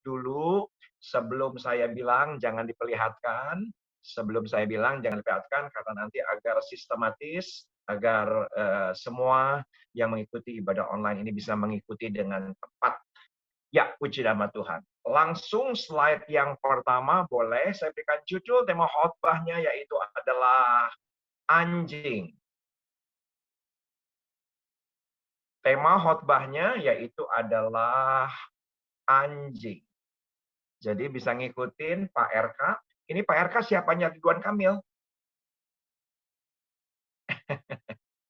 dulu sebelum saya bilang jangan diperlihatkan, karena nanti agar sistematis, agar semua yang mengikuti ibadah online ini bisa mengikuti dengan tepat. Ya, puji nama Tuhan. Langsung slide yang pertama boleh saya berikan judul tema khotbahnya yaitu adalah anjing. Tema khotbahnya yaitu adalah anjing. Jadi bisa ngikutin Pak RK. Ini Pak RK siapanya Ridwan Kamil?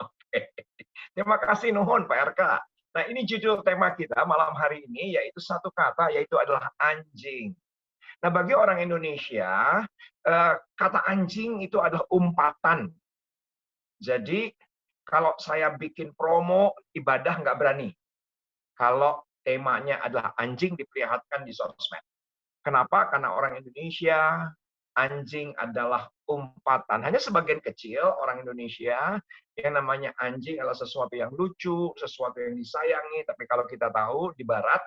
Oke. Terima kasih nuhun Pak RK. Nah, ini judul tema kita malam hari ini yaitu satu kata yaitu adalah anjing. Nah, bagi orang Indonesia, kata anjing itu adalah umpatan. Jadi, kalau saya bikin promo ibadah nggak berani. Kalau temanya adalah anjing diperlihatkan di sosmed. Kenapa? Karena orang Indonesia, anjing adalah umpatan. Hanya sebagian kecil orang Indonesia yang namanya anjing adalah sesuatu yang lucu, sesuatu yang disayangi. Tapi kalau kita tahu di Barat,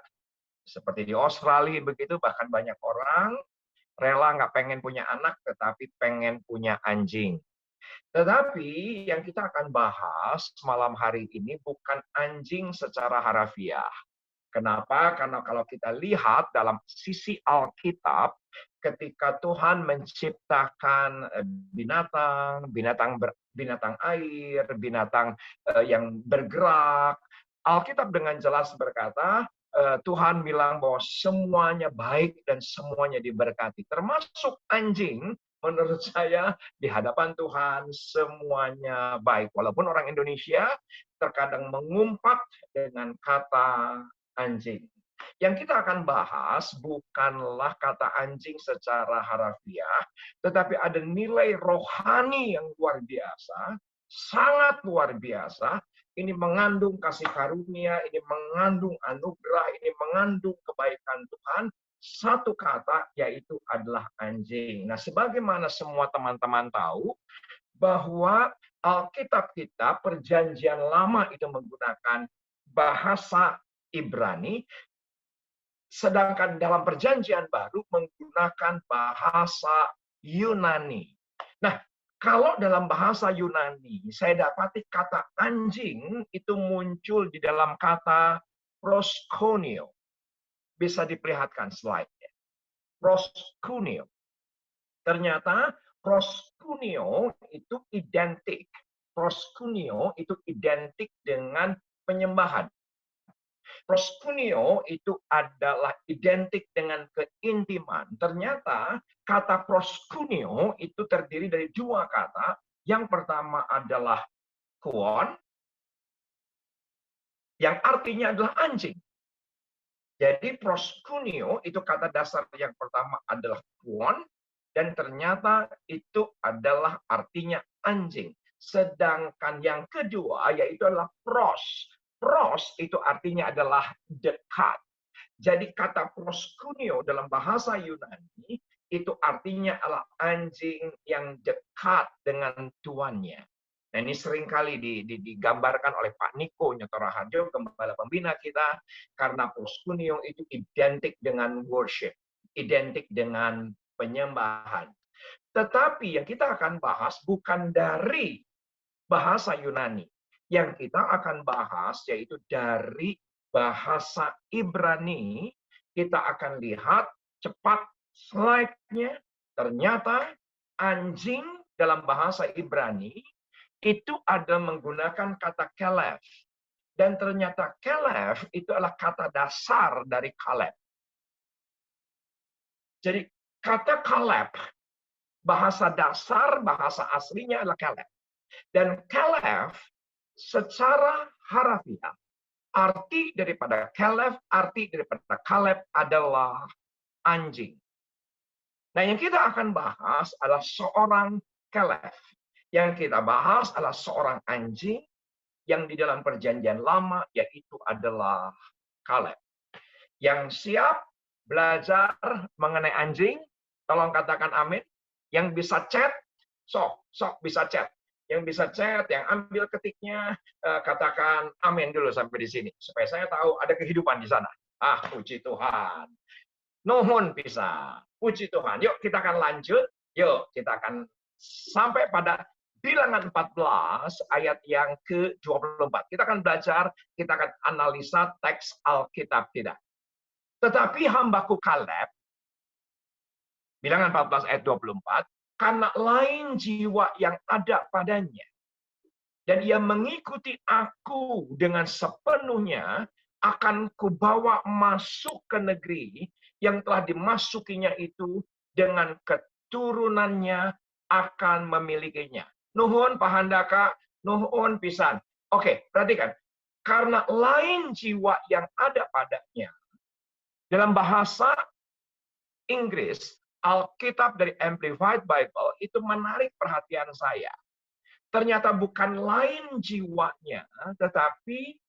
seperti di Australia begitu, bahkan banyak orang rela nggak pengen punya anak, tetapi pengen punya anjing. Tetapi yang kita akan bahas malam hari ini bukan anjing secara harafiah. Kenapa? Karena kalau kita lihat dalam sisi Alkitab, ketika Tuhan menciptakan binatang air, binatang yang bergerak, Alkitab dengan jelas berkata, Tuhan bilang bahwa semuanya baik dan semuanya diberkati. Termasuk anjing, menurut saya di hadapan Tuhan semuanya baik. Walaupun orang Indonesia terkadang mengumpat dengan kata anjing. Yang kita akan bahas bukanlah kata anjing secara harafiah, tetapi ada nilai rohani yang luar biasa, sangat luar biasa. Ini mengandung kasih karunia, ini mengandung anugerah, ini mengandung kebaikan Tuhan. Satu kata yaitu adalah anjing. Nah, sebagaimana semua teman-teman tahu bahwa Alkitab kita perjanjian lama itu menggunakan bahasa Ibrani, sedangkan dalam perjanjian baru menggunakan bahasa Yunani. Nah, kalau dalam bahasa Yunani, saya dapati kata anjing itu muncul di dalam kata proskuneo. Bisa diperlihatkan slide-nya. Proskuneo. Ternyata proskuneo itu identik. Proskuneo itu identik dengan penyembahan. Proskuneo itu adalah identik dengan keintiman. Ternyata kata proskuneo itu terdiri dari dua kata. Yang pertama adalah kuon, yang artinya adalah anjing. Jadi proskuneo itu kata dasar yang pertama adalah kuon, dan ternyata itu adalah artinya anjing. Sedangkan yang kedua yaitu adalah pros. Pros itu artinya adalah dekat. Jadi kata proskuneo dalam bahasa Yunani itu artinya adalah anjing yang dekat dengan tuannya. Nah, ini seringkali digambarkan oleh Pak Niko Nyoto Raharjo, gembala pembina kita, karena proskuneo itu identik dengan worship, identik dengan penyembahan. Tetapi yang kita akan bahas bukan dari bahasa Yunani. Yang kita akan bahas yaitu dari bahasa Ibrani. Kita akan lihat cepat slide-nya. Ternyata anjing dalam bahasa Ibrani itu ada menggunakan kata kelef. Dan ternyata kelef itu adalah kata dasar dari Kaleb. Jadi kata Kaleb, bahasa dasar, bahasa aslinya adalah Kaleb. Dan Kaleb secara harafiah, arti daripada Kaleb, arti daripada Kaleb adalah anjing. Nah, yang kita akan bahas adalah seorang Kaleb. Yang kita bahas adalah seorang anjing yang di dalam perjanjian lama, yaitu adalah Kaleb. Yang siap belajar mengenai anjing, tolong katakan amin. Yang bisa chat, sok bisa chat. Yang bisa chat, yang ambil ketiknya, katakan amin dulu sampai di sini. Supaya saya tahu ada kehidupan di sana. Puji Tuhan. Nuhun bisa. Puji Tuhan. Yuk kita akan lanjut. Yuk kita akan sampai pada Bilangan 14 ayat yang ke-24. Kita akan belajar, kita akan analisa teks Alkitab kita. Tetapi hambaku Kaleb, Bilangan 14 ayat 24, karena lain jiwa yang ada padanya, dan ia mengikuti aku dengan sepenuhnya, akan kubawa masuk ke negeri yang telah dimasukinya itu, dengan keturunannya akan memilikinya. Nuhun pahandaka, nuhun pisan. Oke, perhatikan. Karena lain jiwa yang ada padanya. Dalam bahasa Inggris, Alkitab dari Amplified Bible itu menarik perhatian saya. Ternyata bukan lain jiwanya, tetapi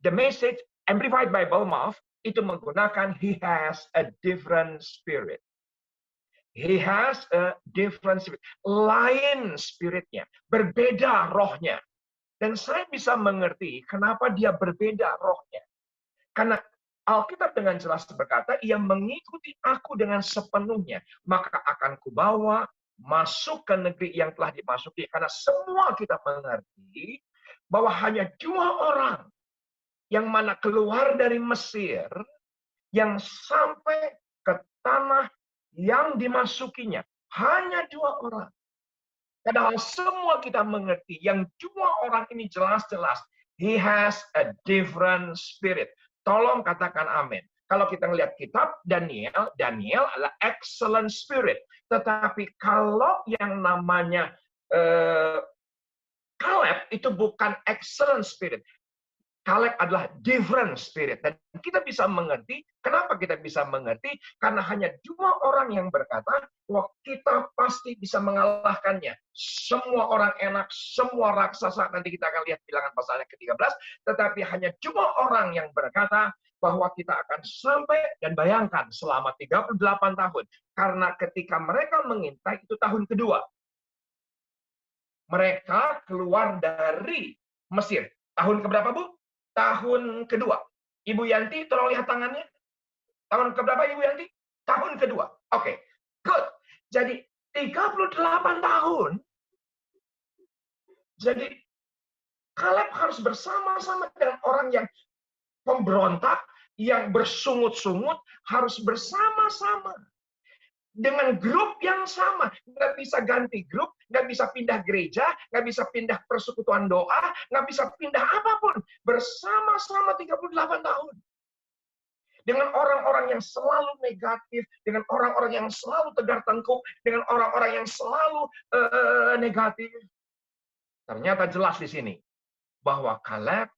the message Amplified Bible, maaf, itu menggunakan he has a different spirit. He has a different spirit. Lain spiritnya, berbeda rohnya. Dan saya bisa mengerti kenapa dia berbeda rohnya. Karena Alkitab dengan jelas berkata, ia mengikuti aku dengan sepenuhnya, maka akan kubawa masuk ke negeri yang telah dimasuki. Karena semua kita mengerti bahwa hanya 2 orang yang mana keluar dari Mesir, yang sampai ke tanah yang dimasukinya. Hanya 2 orang. Padahal semua kita mengerti, yang 2 orang ini jelas-jelas, he has a different spirit. Tolong katakan amin. Kalau kita melihat kitab Daniel, Daniel adalah excellent spirit. Tetapi kalau yang namanya Caleb itu bukan excellent spirit. Caleb adalah different spirit. Dan kita bisa mengerti, kenapa kita bisa mengerti? Karena hanya 2 orang yang berkata, bahwa kita pasti bisa mengalahkannya. Semua orang enak, semua raksasa, nanti kita akan lihat Bilangan pasalnya ke-13, tetapi hanya 2 orang yang berkata, bahwa kita akan sampai, dan bayangkan, selama 38 tahun. Karena ketika mereka mengintai, itu tahun kedua. Mereka keluar dari Mesir. Tahun keberapa, Bu? Tahun kedua. Ibu Yanti, tolong lihat tangannya. Tahun keberapa Ibu Yanti? Tahun kedua. Oke, good. Jadi 38 tahun. Jadi Caleb harus bersama-sama dengan orang yang pemberontak, yang bersungut-sungut, harus bersama-sama. Dengan grup yang sama. Nggak bisa ganti grup, nggak bisa pindah gereja, nggak bisa pindah persekutuan doa, nggak bisa pindah apapun. Bersama-sama 38 tahun. Dengan orang-orang yang selalu negatif, dengan orang-orang yang selalu tegar tengkuk, dengan orang-orang yang selalu negatif. Ternyata jelas di sini bahwa Caleb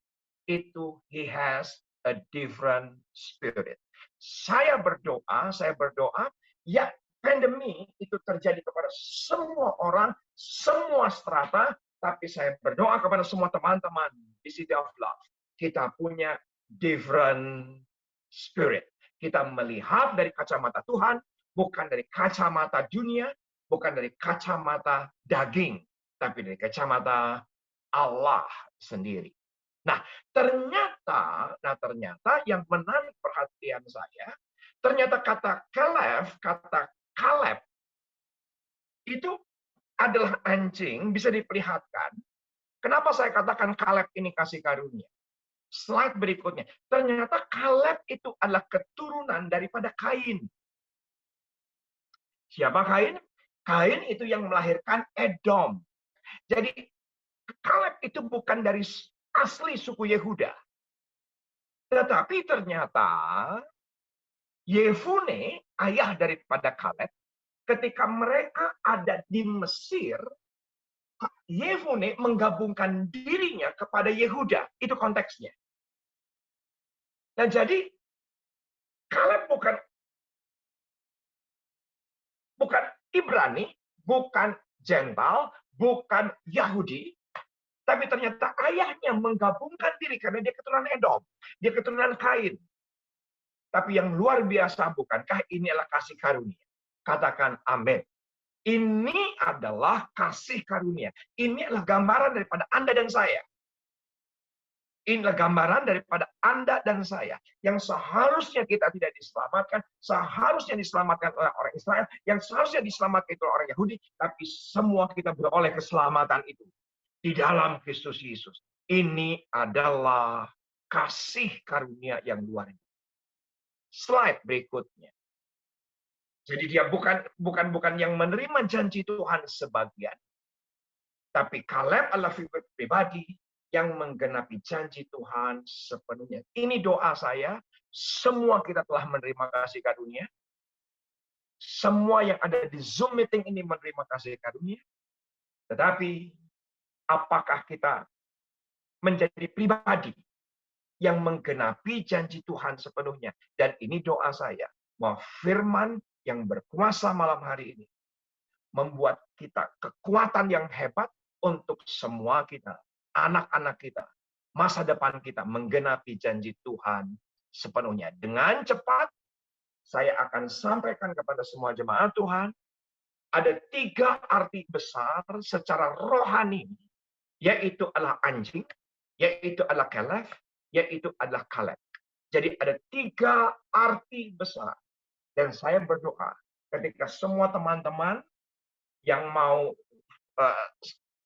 itu he has a different spirit. Saya berdoa, ya pandemi itu terjadi kepada semua orang, semua strata, tapi saya berdoa kepada semua teman-teman di City of Love. Kita punya different spirit. Kita melihat dari kacamata Tuhan, bukan dari kacamata dunia, bukan dari kacamata daging, tapi dari kacamata Allah sendiri. Nah, ternyata yang menarik perhatian saya, ternyata kata Caleb itu adalah anjing, bisa diperlihatkan. Kenapa saya katakan Caleb ini kasih karunia? Slide berikutnya. Ternyata Caleb itu adalah keturunan daripada Kain. Siapa Kain? Kain itu yang melahirkan Edom. Jadi Caleb itu bukan dari asli suku Yehuda. Tetapi ternyata Yefune, ayah daripada Caleb, ketika mereka ada di Mesir, Yefune menggabungkan dirinya kepada Yehuda. Itu konteksnya. Dan jadi Caleb bukan Ibrani, bukan Jental, bukan Yahudi, tapi ternyata ayahnya menggabungkan diri karena dia keturunan Edom, dia keturunan Kain. Tapi yang luar biasa, bukankah ini adalah kasih karunia? Katakan amin. Ini adalah kasih karunia. Ini adalah gambaran daripada Anda dan saya. Inilah gambaran daripada Anda dan saya. Yang seharusnya kita tidak diselamatkan, seharusnya diselamatkan oleh orang Israel, yang seharusnya diselamatkan oleh orang Yahudi, tapi semua kita beroleh keselamatan itu di dalam Kristus Yesus. Ini adalah kasih karunia yang luar biasa. Slide berikutnya. Jadi dia bukan yang menerima janji Tuhan sebagian, tapi Kaleb adalah figur pribadi yang menggenapi janji Tuhan sepenuhnya. Ini doa saya, semua kita telah menerima kasih karunia. Semua yang ada di Zoom meeting ini menerima kasih karunia. Tetapi, apakah kita menjadi pribadi yang menggenapi janji Tuhan sepenuhnya? Dan ini doa saya, bahwa firman yang berkuasa malam hari ini membuat kita kekuatan yang hebat untuk semua kita, anak-anak kita, masa depan kita menggenapi janji Tuhan sepenuhnya. Dengan cepat, saya akan sampaikan kepada semua jemaat Tuhan, ada 3 arti besar secara rohani, yaitu adalah anjing, yaitu adalah kelef, yaitu adalah Kaleb. Jadi ada 3 arti besar. Dan saya berdoa, ketika semua teman-teman yang mau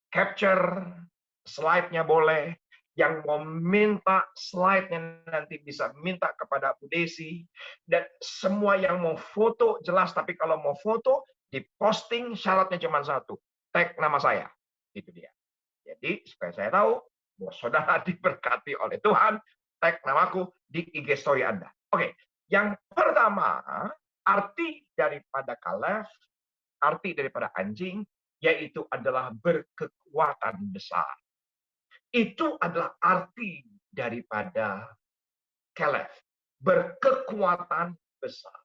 capture slide-nya boleh, yang mau minta slide-nya nanti bisa minta kepada Bu Desi, dan semua yang mau foto jelas, tapi kalau mau foto, diposting syaratnya cuma 1, tag nama saya. Itu dia. Jadi supaya saya tahu bahwa saudara diberkati oleh Tuhan, tag namaku di IG story Anda. Oke, yang pertama, arti daripada Kaleb, arti daripada anjing, yaitu adalah berkekuatan besar. Itu adalah arti daripada Kaleb, berkekuatan besar.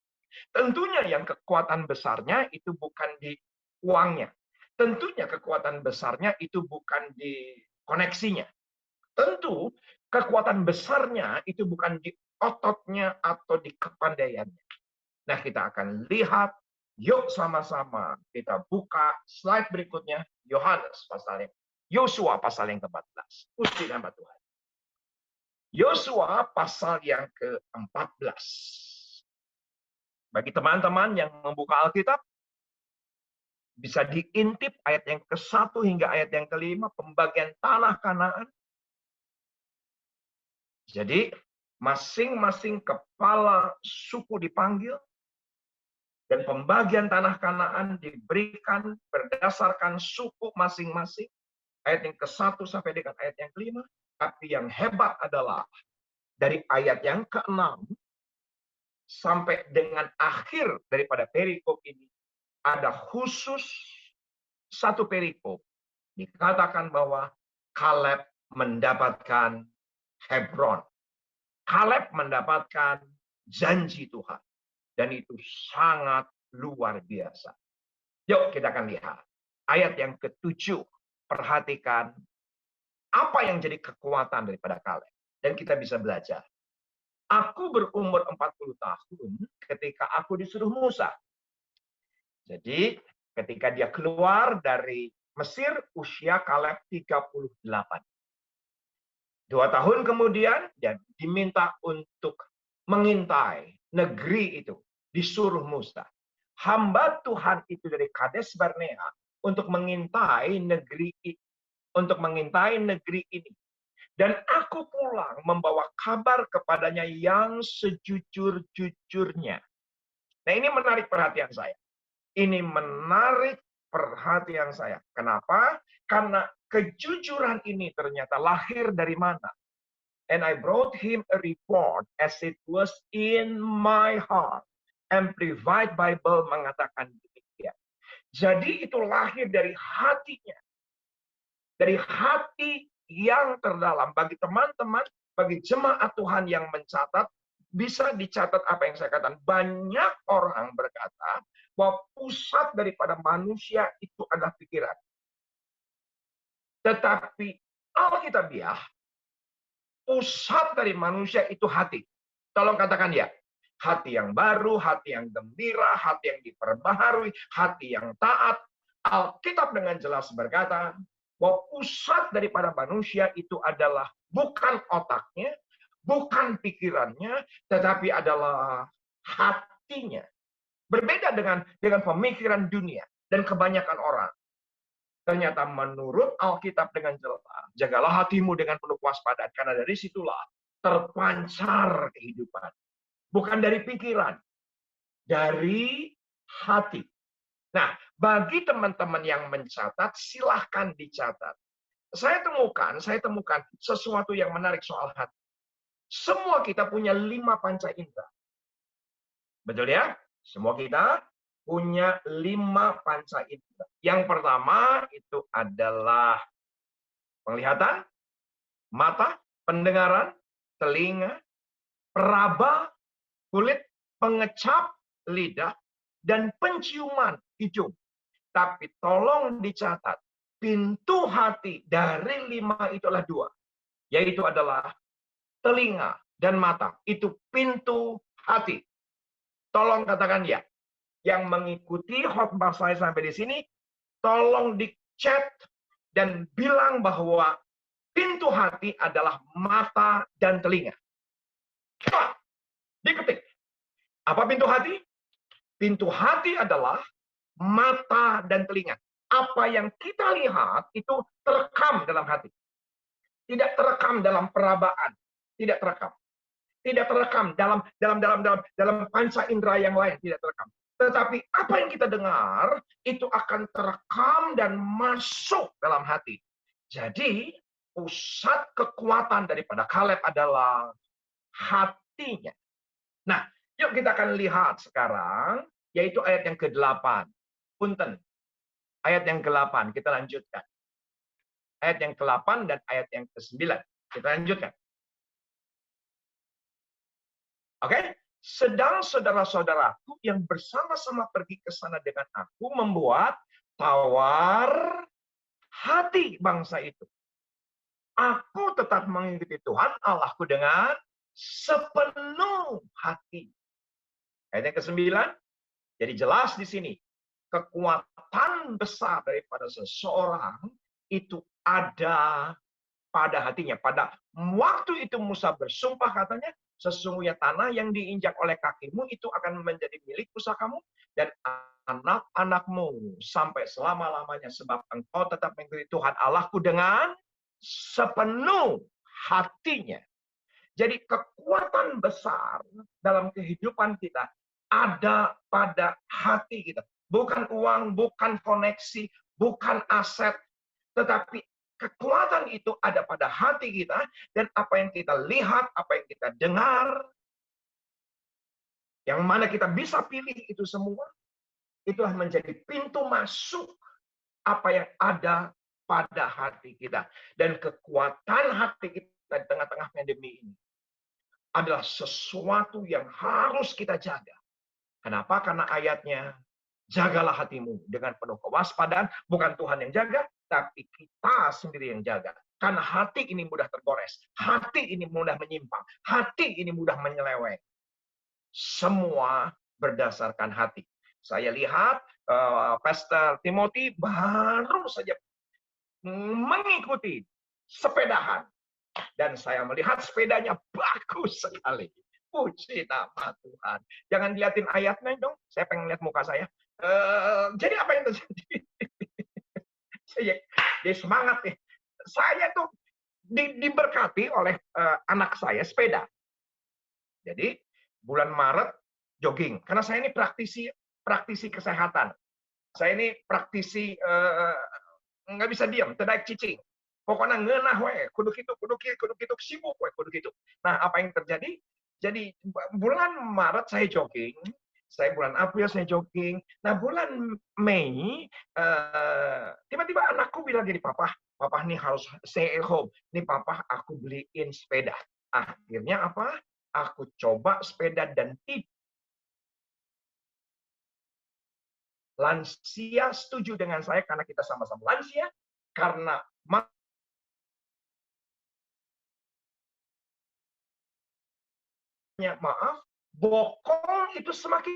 Tentunya yang kekuatan besarnya itu bukan di uangnya. Tentunya kekuatan besarnya itu bukan di koneksinya. Tentu kekuatan besarnya itu bukan di ototnya atau di kepandaiannya. Nah, kita akan lihat. Yuk sama-sama kita buka slide berikutnya, Yosua pasal yang ke-14. Puji nama Tuhan. Yosua pasal yang ke-14. Bagi teman-teman yang membuka Alkitab, bisa diintip ayat yang ke-1 hingga ayat yang ke-5, pembagian tanah Kanaan. Jadi, masing-masing kepala suku dipanggil, dan pembagian tanah Kanaan diberikan berdasarkan suku masing-masing. Ayat yang ke-1 sampai dengan ayat yang ke-5. Tapi yang hebat adalah dari ayat yang ke-6 sampai dengan akhir daripada perikop ini, ada khusus satu perikop. Dikatakan bahwa Kaleb mendapatkan Hebron. Kaleb mendapatkan janji Tuhan. Dan itu sangat luar biasa. Yuk kita akan lihat. Ayat yang ke-7. Perhatikan apa yang jadi kekuatan daripada Kaleb. Dan kita bisa belajar. Aku berumur 40 tahun ketika aku disuruh Musa. Jadi ketika dia keluar dari Mesir, usia Kaleb 38. 2 tahun kemudian, dia diminta untuk mengintai negeri itu. Disuruh Musa. Hamba Tuhan itu dari Kades Barnea untuk mengintai negeri ini. Dan aku pulang membawa kabar kepadanya yang sejujur-jujurnya. Nah, ini menarik perhatian saya. Ini menarik perhatian saya. Kenapa? Karena kejujuran ini ternyata lahir dari mana? And I brought him a report as it was in my heart. Amplified Bible mengatakan demikian. Jadi itu lahir dari hatinya. Dari hati yang terdalam. Bagi teman-teman, bagi jemaat Tuhan yang mencatat, bisa dicatat apa yang saya katakan. Banyak orang berkata bahwa pusat daripada manusia itu adalah pikiran. Tetapi Alkitabiah, pusat dari manusia itu hati. Tolong katakan ya. Hati yang baru, hati yang gembira, hati yang diperbaharui, hati yang taat. Alkitab dengan jelas berkata bahwa pusat daripada manusia itu adalah bukan otaknya, bukan pikirannya, tetapi adalah hatinya. Berbeda dengan pemikiran dunia dan kebanyakan orang. Ternyata menurut Alkitab dengan jelas, jagalah hatimu dengan penuh kewaspadaan, karena dari situlah terpancar kehidupan. Bukan dari pikiran, dari hati. Nah, bagi teman-teman yang mencatat, silahkan dicatat. Saya temukan sesuatu yang menarik soal hati. Semua kita punya 5 panca indera. Betul ya? Semua kita punya 5 panca indera. Yang pertama itu adalah penglihatan, mata, pendengaran, telinga, peraba, kulit, pengecap, lidah, dan penciuman, hidung. Tapi tolong dicatat, pintu hati dari 5 itulah 2. Yaitu adalah telinga dan mata. Itu pintu hati. Tolong katakan ya. Yang mengikuti khotbah saya sampai di sini, tolong di chat dan bilang bahwa pintu hati adalah mata dan telinga. Coba diketik. Apa pintu hati? Pintu hati adalah mata dan telinga. Apa yang kita lihat itu terekam dalam hati. Tidak terekam dalam perabaan. Tidak terekam. Tidak terekam dalam panca indera yang lain. Tidak terekam. Tetapi apa yang kita dengar itu akan terekam dan masuk dalam hati. Jadi pusat kekuatan daripada Kaleb adalah hatinya. Nah, yuk kita akan lihat sekarang, yaitu ayat yang ke-8. Punten. Ayat yang ke-8, kita lanjutkan. Ayat yang ke-8 dan ayat yang ke-9. Kita lanjutkan. Oke? Sedang saudara-saudaraku yang bersama-sama pergi ke sana dengan aku membuat tawar hati bangsa itu. Aku tetap mengikuti Tuhan Allahku dengan sepenuh hati. Ayat yang ke-9. Jadi jelas di sini, kekuatan besar daripada seseorang itu ada pada hatinya. Pada waktu itu Musa bersumpah katanya, sesungguhnya tanah yang diinjak oleh kakimu itu akan menjadi milik pusakamu dan anak-anakmu sampai selama-lamanya, sebab engkau tetap mengikuti Tuhan Allahku dengan sepenuh hatinya. Jadi kekuatan besar dalam kehidupan kita ada pada hati kita. Bukan uang, bukan koneksi, bukan aset, tetapi kekuatan itu ada pada hati kita, dan apa yang kita lihat, apa yang kita dengar, yang mana kita bisa pilih itu semua, itulah menjadi pintu masuk apa yang ada pada hati kita. Dan kekuatan hati kita di tengah-tengah pandemi ini adalah sesuatu yang harus kita jaga. Kenapa? Karena ayatnya, jagalah hatimu dengan penuh kewaspadaan. Bukan Tuhan yang jaga, tapi kita sendiri yang jaga. Karena hati ini mudah tergores. Hati ini mudah menyimpang. Hati ini mudah menyeleweng. Semua berdasarkan hati. Saya lihat Pastor Timothy baru saja mengikuti sepedahan. Dan saya melihat sepedanya bagus sekali. Puji nama Tuhan. Jangan dilihatin ayatnya dong. Saya pengen lihat muka saya. Jadi apa yang terjadi? Saya jadi semangat nih. Saya tuh diberkati oleh anak saya sepeda. Jadi bulan Maret jogging. Karena saya ini praktisi kesehatan. Saya ini praktisi nggak bisa diam, terdaik cicing. Pokoknya ngeunah we, kudu kitu sibuk we, kudu kitu. Nah, apa yang terjadi? Jadi bulan Maret saya jogging, bulan April saya jogging. Nah, bulan Mei tiba-tiba anakku bilang gini, papa nih harus stay at home. Nih papa aku beliin sepeda. Akhirnya apa? Aku coba sepeda dan tidak. Lansia setuju dengan saya karena kita sama-sama lansia, karena maaf, bokong itu semakin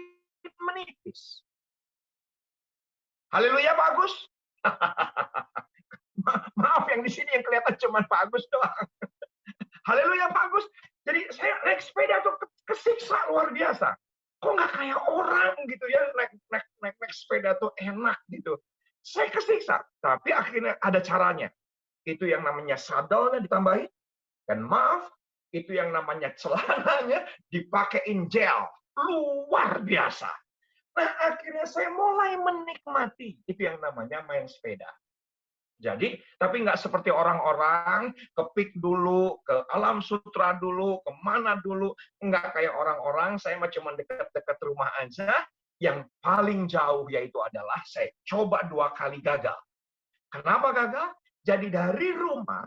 menipis. Haleluya, Pak Agus. Maaf yang di sini yang kelihatan cuma Pak Agus doang. Haleluya, bagus. Jadi saya naik sepeda tuh kesiksa luar biasa. Kok nggak kayak orang gitu ya, naik sepeda tuh enak gitu. Saya kesiksa, tapi akhirnya ada caranya. Itu yang namanya sadelnya ditambahin, dan maaf, itu yang namanya celananya dipakein gel. Luar biasa. Nah, akhirnya saya mulai menikmati itu yang namanya main sepeda. Jadi, tapi nggak seperti orang-orang ke PIK dulu, ke Alam Sutra dulu, kemana dulu. Nggak kayak orang-orang, saya mah cuma dekat-dekat rumah aja. Yang paling jauh yaitu adalah saya coba 2 kali gagal. Kenapa gagal? Jadi dari rumah,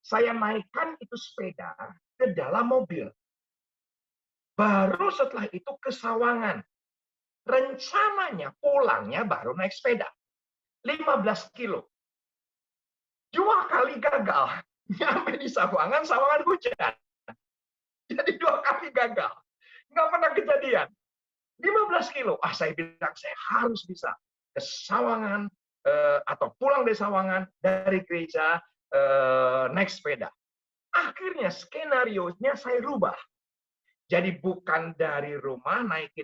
saya naikkan itu sepeda ke dalam mobil. Baru setelah itu ke Sawangan. Rencananya pulangnya baru naik sepeda. 15 kilo. 2 kali gagal. Nyampe di Sawangan, Sawangan hujan. Jadi 2 kali gagal. Nggak pernah kejadian. 15 kilo. Saya bilang, saya harus bisa ke Sawangan, atau pulang dari Sawangan, dari gereja, naik sepeda. Akhirnya skenario-nya saya rubah. Jadi bukan dari rumah naik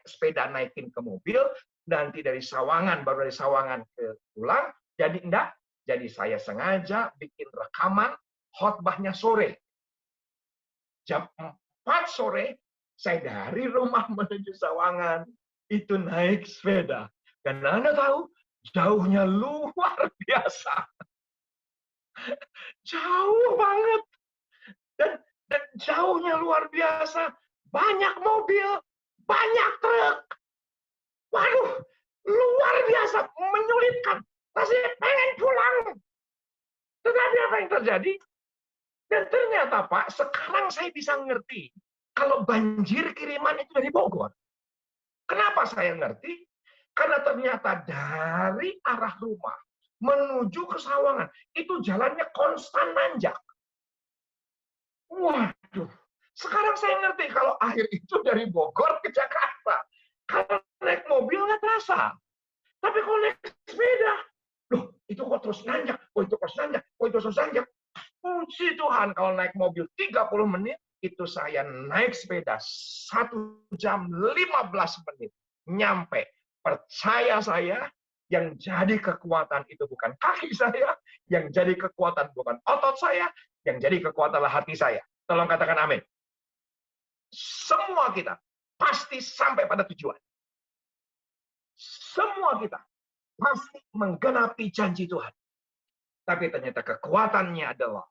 sepeda naikin ke mobil, nanti dari Sawangan, baru dari Sawangan ke pulang. Jadi enggak. Jadi saya sengaja bikin rekaman khotbahnya sore. Jam 4 sore, saya dari rumah menuju Sawangan, itu naik sepeda. Dan Anda tahu, jauhnya luar biasa. Jauh banget. Dan jauhnya luar biasa. Banyak mobil, banyak truk. Waduh, luar biasa, menyulitkan. Saya pengen pulang. Tetapi apa yang terjadi? Dan ternyata Pak, sekarang saya bisa ngerti kalau banjir kiriman itu dari Bogor. Kenapa saya ngerti? Karena ternyata dari arah rumah menuju ke Sawangan, itu jalannya konstan nanjak. Waduh, sekarang saya ngerti kalau air itu dari Bogor ke Jakarta. Kalau naik mobil nggak terasa. Tapi kalau naik sepeda, loh, itu kok terus nanjak, itu terus nanjak, itu terus nanjak. Puji Tuhan, kalau naik mobil 30 menit, itu saya naik sepeda 1 jam 15 menit. Nyampe. Percaya saya, yang jadi kekuatan itu bukan kaki saya, yang jadi kekuatan bukan otot saya, yang jadi kekuatan adalah hati saya. Tolong katakan amin. Semua kita pasti sampai pada tujuan. Semua kita pasti menggenapi janji Tuhan. Tapi ternyata kekuatannya adalah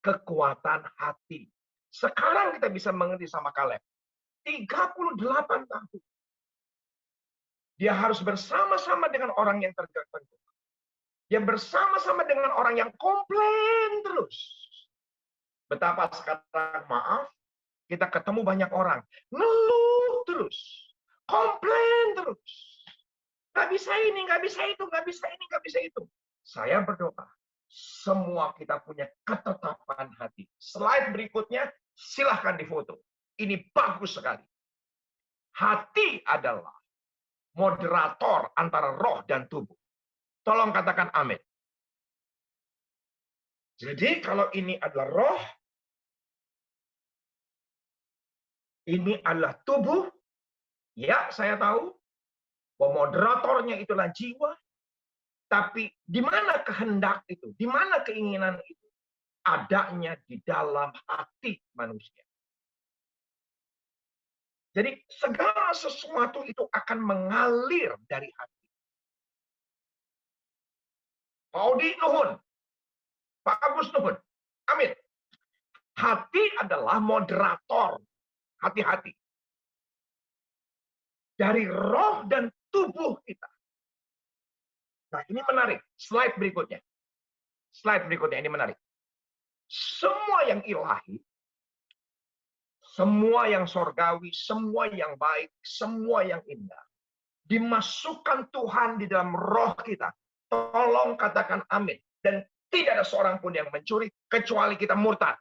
kekuatan hati. Sekarang kita bisa mengerti sama Kaleb. 38 tahun. Dia harus bersama-sama dengan orang yang tertentu. Dia bersama-sama dengan orang yang komplain terus. Betapa sekarang, maaf, kita ketemu banyak orang. Ngeluh terus. Komplain terus. Nggak bisa ini, nggak bisa itu, nggak bisa ini, nggak bisa itu. Saya berdoa. Semua kita punya ketetapan hati. Slide berikutnya, silahkan difoto. Ini bagus sekali. Hati adalah moderator antara roh dan tubuh. Tolong katakan amin. Jadi kalau ini adalah roh, ini adalah tubuh, ya saya tahu bahwa moderatornya itulah jiwa. Tapi di mana kehendak itu? Di mana keinginan itu? Adanya di dalam hati manusia. Jadi segala sesuatu itu akan mengalir dari hati. Paudi nuhun. Pak Agus nuhun. Amin. Hati adalah moderator. Hati-hati. Dari roh dan tubuh kita. Nah, ini menarik. Slide berikutnya. Slide berikutnya, ini menarik. Semua yang ilahi, semua yang sorgawi, semua yang baik, semua yang indah, dimasukkan Tuhan di dalam roh kita. Tolong katakan amin. Dan tidak ada seorang pun yang mencuri, kecuali kita murtad.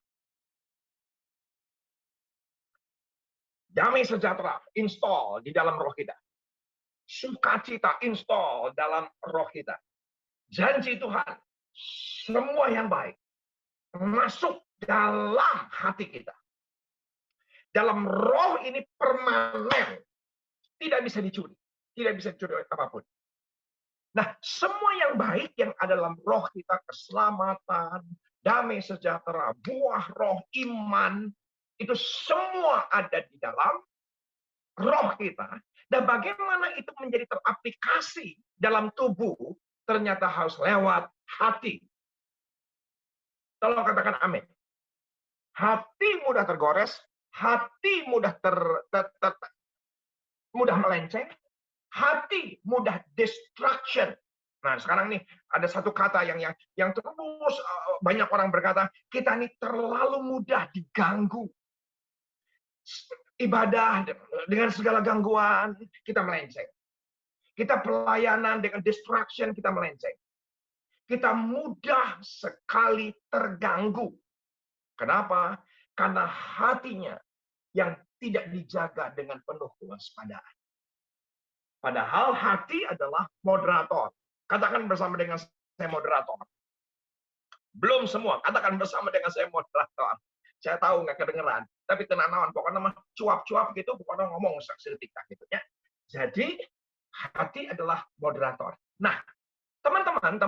Damai sejahtera, install di dalam roh kita. Sukacita install dalam roh kita. Janji Tuhan, semua yang baik, masuk dalam hati kita. Dalam roh ini permanen, tidak bisa dicuri, tidak bisa dicuri oleh apapun. Nah, semua yang baik yang ada dalam roh kita, keselamatan, damai sejahtera, buah roh, iman, itu semua ada di dalam roh kita. Dan bagaimana itu menjadi teraplikasi dalam tubuh, ternyata harus lewat hati. Tolong katakan amin. Hati mudah tergores, hati mudah mudah melenceng, hati mudah distraction. Nah, sekarang nih ada satu kata yang terus banyak orang berkata, kita ini terlalu mudah diganggu. Ibadah dengan segala gangguan, kita melenceng. Kita pelayanan dengan distraction, kita melenceng. Kita mudah sekali terganggu. Kenapa? Karena hatinya yang tidak dijaga dengan penuh kewaspadaan. Padahal hati adalah moderator. Katakan bersama dengan saya moderator. Belum semua, katakan bersama dengan saya moderator. Saya tahu nggak kedengeran, tapi tenanawan pokoknya mah cuap-cuap gitu, pokoknya ngomong seketika gitu ya. Jadi hati adalah moderator. Nah, teman-teman,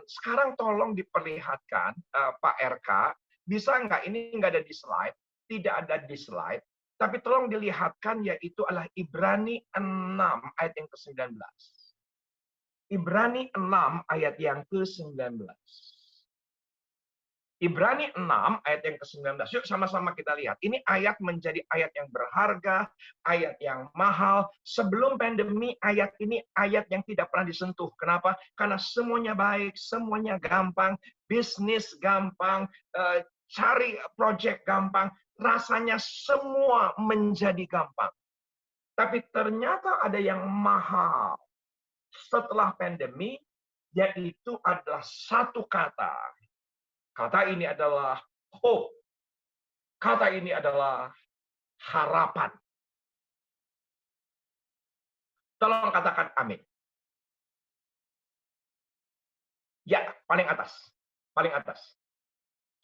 sekarang tolong diperlihatkan Pak RK, bisa nggak ini nggak ada di slide, tidak ada di slide, tapi tolong dilihatkan yaitu adalah Ibrani 6 ayat yang ke-19. Ibrani 6 ayat yang ke-19. Ibrani 6 ayat yang ke-19. Yuk sama-sama kita lihat. Ini ayat menjadi ayat yang berharga, ayat yang mahal. Sebelum pandemi, ayat ini ayat yang tidak pernah disentuh. Kenapa? Karena semuanya baik, semuanya gampang, bisnis gampang, cari project gampang. Rasanya semua menjadi gampang. Tapi ternyata ada yang mahal. Setelah pandemi, yaitu adalah satu kata. Kata ini adalah hope. Kata ini adalah harapan. Tolong katakan amin. Ya, paling atas. Paling atas.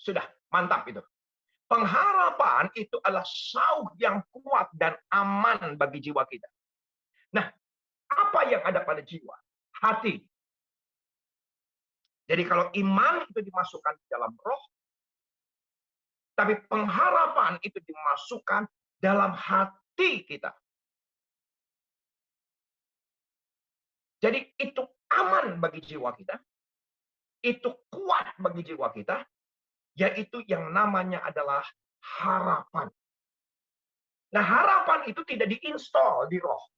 Sudah, mantap itu. Pengharapan itu adalah sauh yang kuat dan aman bagi jiwa kita. Nah, apa yang ada pada jiwa? Hati. Jadi kalau iman itu dimasukkan di dalam roh, tapi pengharapan itu dimasukkan dalam hati kita. Jadi itu aman bagi jiwa kita, itu kuat bagi jiwa kita, yaitu yang namanya adalah harapan. Nah, harapan itu tidak diinstal di roh,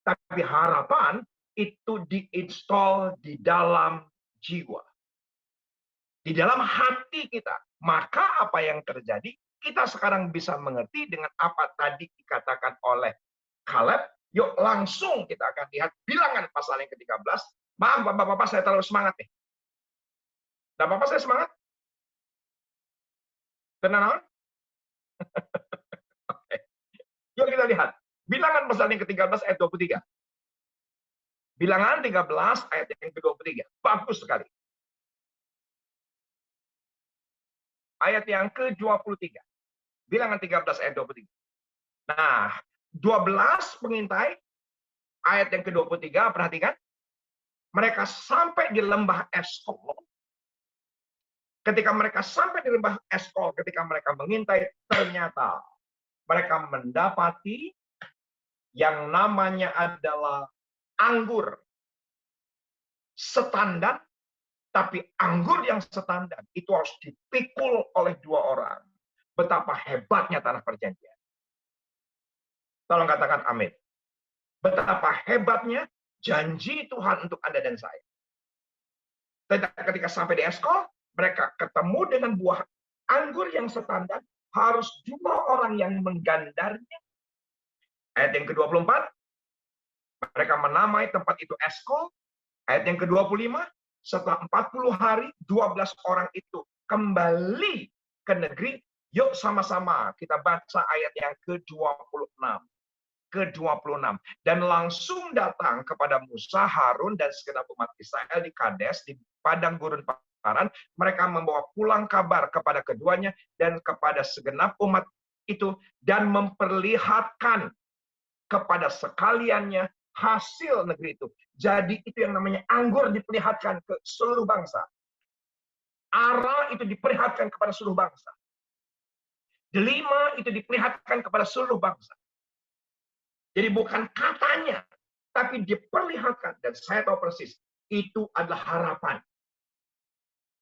tapi harapan itu diinstal di dalam jiwa. Di dalam hati kita. Maka apa yang terjadi? Kita sekarang bisa mengerti dengan apa tadi dikatakan oleh Caleb. Yuk langsung kita akan lihat bilangan pasal yang ke-13. Maaf Bapak-Bapak, saya terlalu semangat nih. Bapak-Bapak saya semangat? Tenang. Yuk kita lihat. Bilangan pasal yang ke-13 ayat 23. Bilangan 13 ayat yang ke-23. Bagus sekali. Ayat yang ke-23. Bilangan 13 ayat 23. Nah, 12 pengintai ayat yang ke-23, perhatikan. Mereka sampai di lembah Eskol. Ketika mereka sampai di lembah Eskol, ketika mereka mengintai, ternyata mereka mendapati yang namanya adalah anggur standar, tapi anggur yang standar itu harus dipikul oleh dua orang. Betapa hebatnya tanah perjanjian. Tolong katakan amin. Betapa hebatnya janji Tuhan untuk Anda dan saya. Ketika sampai di Eskol, mereka ketemu dengan buah anggur yang standar, harus dua orang yang menggandarnya. Ayat yang ke-24, mereka menamai tempat itu Eskol. Ayat yang ke-25, setelah 40 hari, 12 orang itu kembali ke negeri. Yuk sama-sama kita baca ayat yang ke-26. Ke-26. Dan langsung datang kepada Musa, Harun, dan segenap umat Israel di Kades, di padang gurun kelaparan, mereka membawa pulang kabar kepada keduanya dan kepada segenap umat itu, dan memperlihatkan kepada sekaliannya hasil negeri itu. Jadi itu yang namanya anggur diperlihatkan ke seluruh bangsa. Ara itu diperlihatkan kepada seluruh bangsa. Delima itu diperlihatkan kepada seluruh bangsa. Jadi bukan katanya, tapi diperlihatkan. Dan saya tahu persis, itu adalah harapan.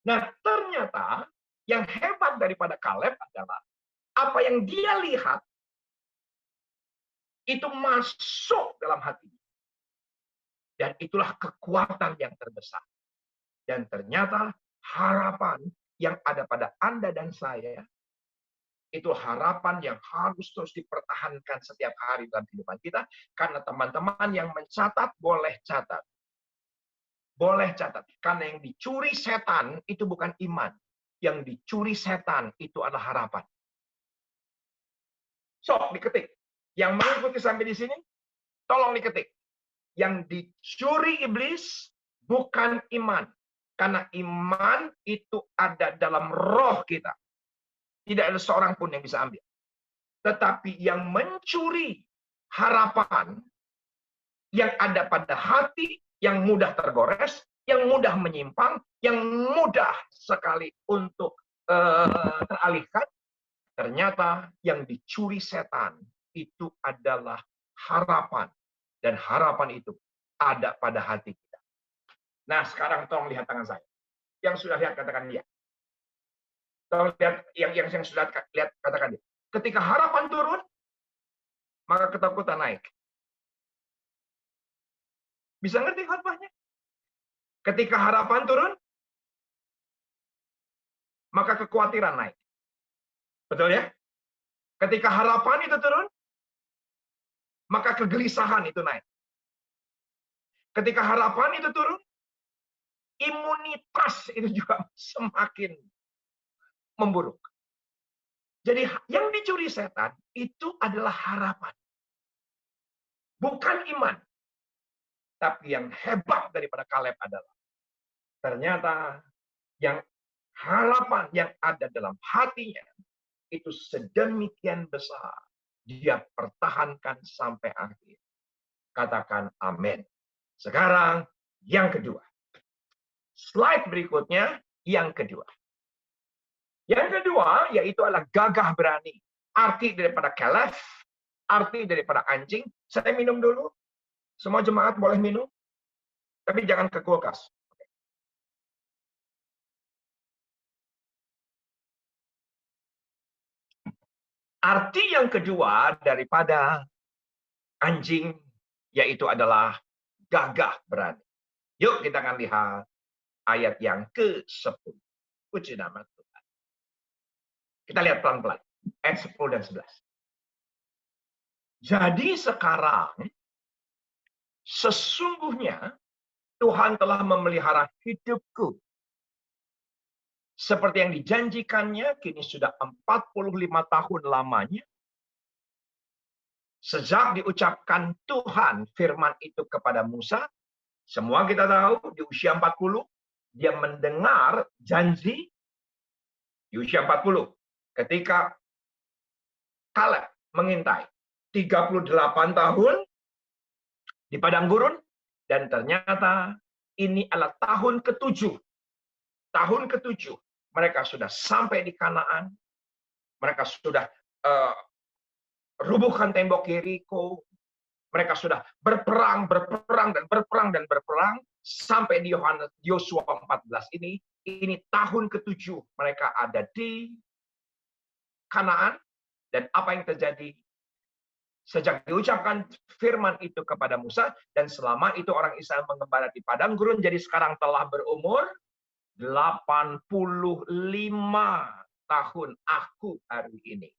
Nah, ternyata yang hebat daripada Kaleb adalah apa yang dia lihat itu masuk dalam hatinya. Dan itulah kekuatan yang terbesar. Dan ternyata harapan yang ada pada Anda dan saya, itu harapan yang harus terus dipertahankan setiap hari dalam kehidupan kita. Karena teman-teman yang mencatat, boleh catat. Boleh catat. Karena yang dicuri setan itu bukan iman. Yang dicuri setan itu adalah harapan. Sok diketik. Yang mengikuti sampai di sini, tolong diketik. Yang dicuri iblis bukan iman. Karena iman itu ada dalam roh kita. Tidak ada seorang pun yang bisa ambil. Tetapi yang mencuri harapan yang ada pada hati, yang mudah tergores, yang mudah menyimpang, yang mudah sekali untuk teralihkan, ternyata yang dicuri setan itu adalah harapan. Dan harapan itu ada pada hati kita. Nah, sekarang tolong lihat tangan saya. Yang sudah lihat, katakan dia. Tolong lihat, yang sudah lihat, katakan dia. Ketika harapan turun, maka ketakutan naik. Bisa ngerti khotbahnya? Ketika harapan turun, maka kekhawatiran naik. Betul ya? Ketika harapan itu turun, maka kegelisahan itu naik. Ketika harapan itu turun, imunitas itu juga semakin memburuk. Jadi yang dicuri setan itu adalah harapan. Bukan iman. Tapi yang hebat daripada Kaleb adalah ternyata yang harapan yang ada dalam hatinya itu sedemikian besar. Dia pertahankan sampai akhir. Katakan amin. Sekarang yang kedua. Slide berikutnya yang kedua. Yang kedua yaitu adalah gagah berani. Arti daripada Kaleb, arti daripada anjing. Saya minum dulu. Semua jemaat boleh minum. Tapi jangan ke kulkas. Arti yang kedua daripada anjing yaitu adalah gagah berani. Yuk kita akan lihat ayat yang ke-10. Puji nama Tuhan. Kita lihat pelan-pelan. Ayat 10 dan 11. Jadi sekarang sesungguhnya Tuhan telah memelihara hidupku. Seperti yang dijanjikannya, kini sudah 45 tahun lamanya. Sejak diucapkan Tuhan firman itu kepada Musa, semua kita tahu di usia 40, dia mendengar janji di usia 40. Ketika Kaleb mengintai 38 tahun di padang gurun, dan ternyata ini adalah tahun ke-7. Tahun ke-7 mereka sudah sampai di Kanaan. Mereka sudah rubuhkan tembok Yeriko. Mereka sudah berperang sampai di Yosua 14 ini. Ini tahun ke-7 mereka ada di Kanaan. Dan apa yang terjadi? Sejak diucapkan firman itu kepada Musa, dan selama itu orang Israel mengembara di padang gurun, jadi sekarang telah berumur 85 tahun aku hari ini.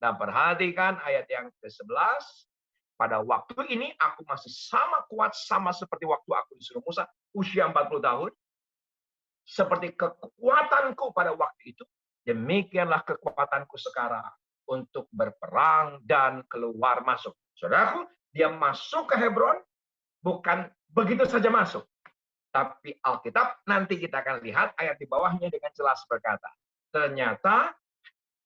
Nah, perhatikan ayat yang ke-11. Pada waktu ini aku masih sama kuat, sama seperti waktu aku disuruh Musa, usia 40 tahun. Seperti kekuatanku pada waktu itu, demikianlah kekuatanku sekarang untuk berperang dan keluar masuk. Saudaraku, dia masuk ke Hebron bukan begitu saja masuk. Tapi Alkitab nanti kita akan lihat ayat di bawahnya dengan jelas berkata, ternyata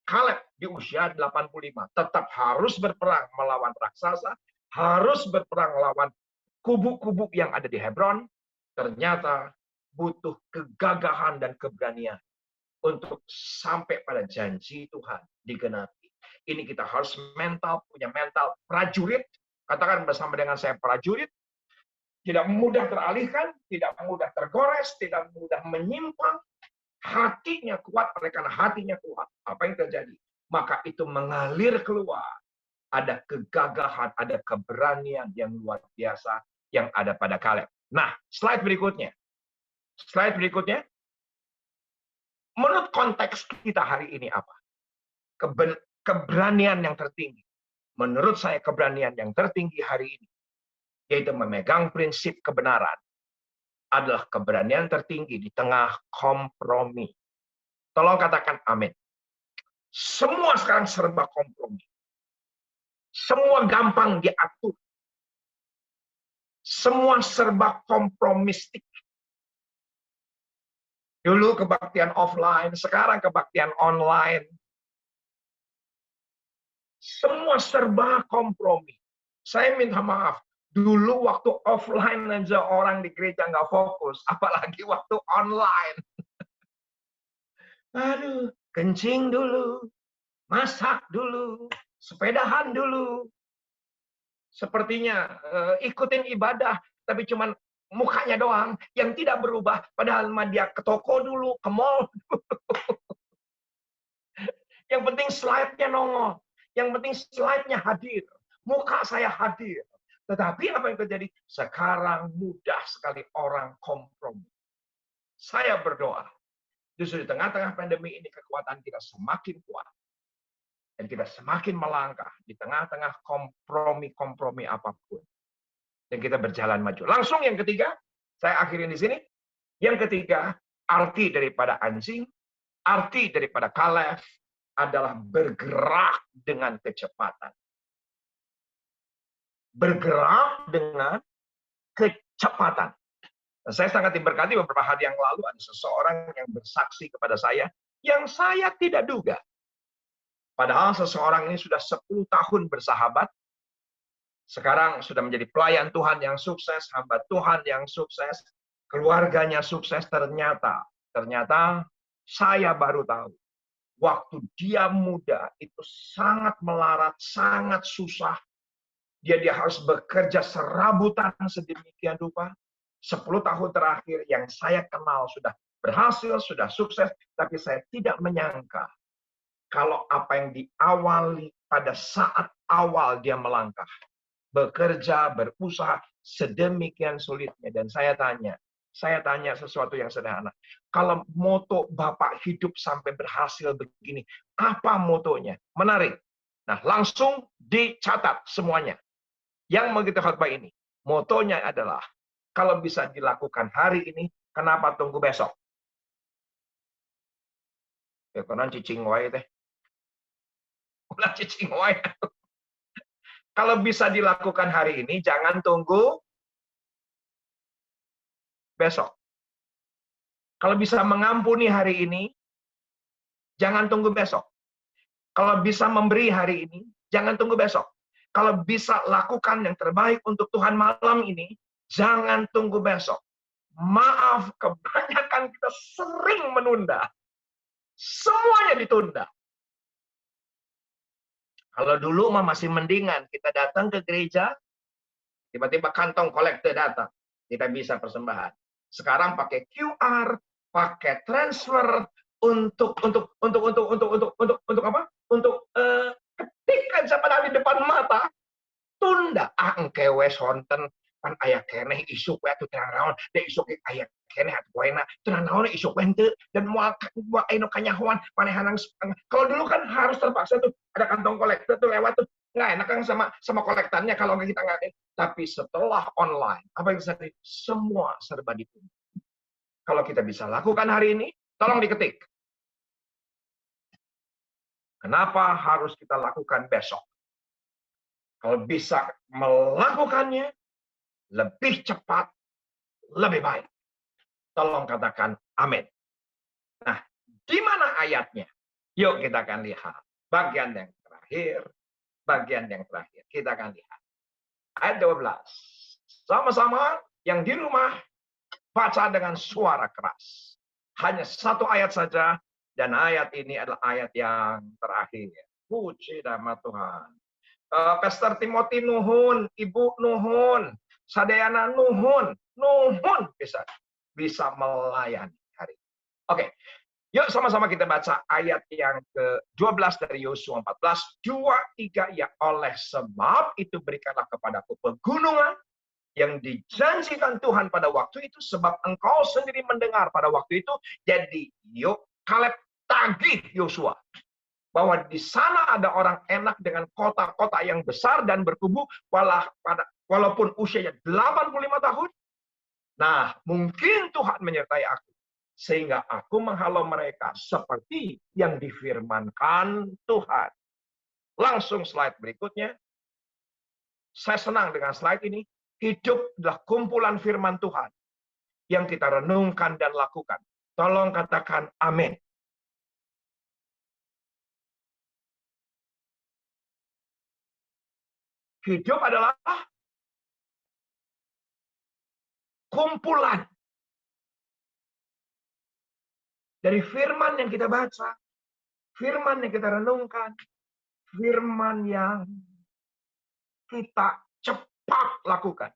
Kaleb di usia 85 tetap harus berperang melawan raksasa, harus berperang melawan kubu-kubu yang ada di Hebron. Ternyata butuh kegagahan dan keberanian untuk sampai pada janji Tuhan digenapi. Ini kita harus punya mental prajurit. Katakan bersama dengan saya, prajurit. Tidak mudah teralihkan, tidak mudah tergores, tidak mudah menyimpang. Hatinya kuat, oleh karena hatinya kuat. Apa yang terjadi? Maka itu mengalir keluar. Ada kegagahan, ada keberanian yang luar biasa yang ada pada Kaleb. Nah, slide berikutnya. Slide berikutnya. Menurut konteks kita hari ini apa? Keberanian yang tertinggi. Menurut saya keberanian yang tertinggi hari ini, yaitu memegang prinsip kebenaran, adalah keberanian tertinggi di tengah kompromi. Tolong katakan amin. Semua sekarang serba kompromi. Semua gampang diatur. Semua serba kompromistik. Dulu kebaktian offline, sekarang kebaktian online. Semua serba kompromi. Saya minta maaf, dulu waktu offline aja orang di gereja nggak fokus, apalagi waktu online. Aduh, kencing dulu, masak dulu, sepedahan dulu. Sepertinya ikutin ibadah, tapi cuman mukanya doang yang tidak berubah. Padahal dia ke toko dulu, ke mall. Yang penting slide-nya nongol. Yang penting slide-nya hadir. Muka saya hadir. Tetapi apa yang terjadi? Sekarang mudah sekali orang kompromi. Saya berdoa. Justru di tengah-tengah pandemi ini kekuatan kita semakin kuat. Dan kita semakin melangkah di tengah-tengah kompromi-kompromi apapun. Dan kita berjalan maju. Langsung yang ketiga, saya akhirin di sini. Yang ketiga, arti daripada anjing, arti daripada Kaleb adalah bergerak dengan kecepatan. Bergerak dengan kecepatan. Dan saya sangat diberkati beberapa hari yang lalu ada seseorang yang bersaksi kepada saya yang saya tidak duga. Padahal seseorang ini sudah 10 tahun bersahabat. Sekarang sudah menjadi pelayan Tuhan yang sukses, hamba Tuhan yang sukses, keluarganya sukses. Ternyata saya baru tahu. Waktu dia muda itu sangat melarat, sangat susah. Dia harus bekerja serabutan sedemikian rupa. 10 tahun terakhir yang saya kenal sudah berhasil, sudah sukses, tapi saya tidak menyangka kalau apa yang diawali pada saat awal dia melangkah, bekerja, berusaha sedemikian sulitnya. Dan saya tanya sesuatu yang sederhana. Kalau moto Bapak hidup sampai berhasil begini, apa motonya? Menarik. Nah, langsung dicatat semuanya. Yang mengikuti khotbah ini, motonya adalah, kalau bisa dilakukan hari ini, kenapa tunggu besok? Ya, konon cicing wae teh. Ulah cicing wae. Kalau bisa dilakukan hari ini, jangan tunggu besok. Kalau bisa mengampuni hari ini, jangan tunggu besok. Kalau bisa memberi hari ini, jangan tunggu besok. Kalau bisa lakukan yang terbaik untuk Tuhan malam ini, jangan tunggu besok. Maaf, kebanyakan kita sering menunda. Semuanya ditunda. Kalau dulu mah masih mendingan, kita datang ke gereja, tiba-tiba kantong kolektor datang, kita bisa persembahan. Sekarang pakai QR, pakai transfer untuk apa? Untuk ketikkan siapa di depan mata, tunda. Engke wes honten pan aya keneh isuk we atuh tenang naon, da isuk aya keneh atuh poena tenang naon isuk we henteu dan moal aya nu kanyahoan manehanang. Kalau dulu kan harus terpaksa tuh ada kantong kolektor tuh lewat tuh, nggak enak kan sama kolektannya kalau kita nggak. Tapi setelah online, apa yang terjadi? Semua serba ditunda. Kalau kita bisa lakukan hari ini, tolong diketik. Kenapa harus kita lakukan besok? Kalau bisa melakukannya lebih cepat, lebih baik. Tolong katakan amin. Nah, di mana ayatnya? Yuk kita akan lihat. Bagian yang terakhir. Bagian yang terakhir. Kita akan lihat. Ayat 12. Sama-sama yang di rumah baca dengan suara keras. Hanya satu ayat saja. Dan ayat ini adalah ayat yang terakhir. Puji nama Tuhan. Pastor Timothy nuhun, Ibu nuhun, Sadayana nuhun, bisa melayani hari. Oke, yuk sama-sama kita baca ayat yang ke-12 dari Yosua 14, 2, 3 ya, oleh sebab itu berikanlah kepadaku pegunungan yang dijanjikan Tuhan pada waktu itu, sebab engkau sendiri mendengar pada waktu itu. Jadi yuk Kaleb tagih Yosua bahwa di sana ada orang enak dengan kota-kota yang besar dan berkubu, walaupun usianya 85 tahun. Nah, mungkin Tuhan menyertai aku, sehingga aku menghalau mereka seperti yang difirmankan Tuhan. Langsung slide berikutnya. Saya senang dengan slide ini. Hidup adalah kumpulan firman Tuhan yang kita renungkan dan lakukan. Tolong katakan amin. Hidup adalah kumpulan dari firman yang kita baca, firman yang kita renungkan, firman yang kita cepat lakukan.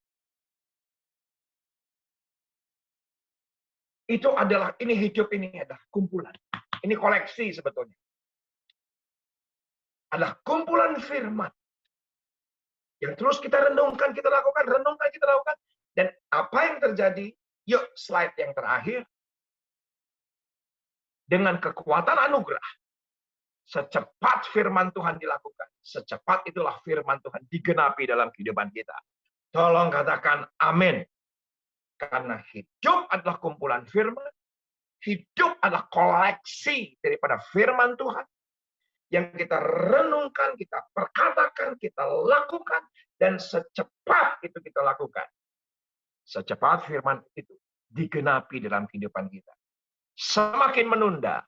Itu adalah, ini hidup ini adalah kumpulan. Ini koleksi sebetulnya. Adalah kumpulan firman. Yang terus kita renungkan, kita lakukan, renungkan, kita lakukan. Dan apa yang terjadi? Yuk, slide yang terakhir. Dengan kekuatan anugerah, secepat firman Tuhan dilakukan, secepat itulah firman Tuhan digenapi dalam kehidupan kita. Tolong katakan amin. Karena hidup adalah kumpulan firman, hidup adalah koleksi daripada firman Tuhan yang kita renungkan, kita perkatakan, kita lakukan, dan secepat itu kita lakukan. Secepat firman itu digenapi dalam kehidupan kita. Semakin menunda,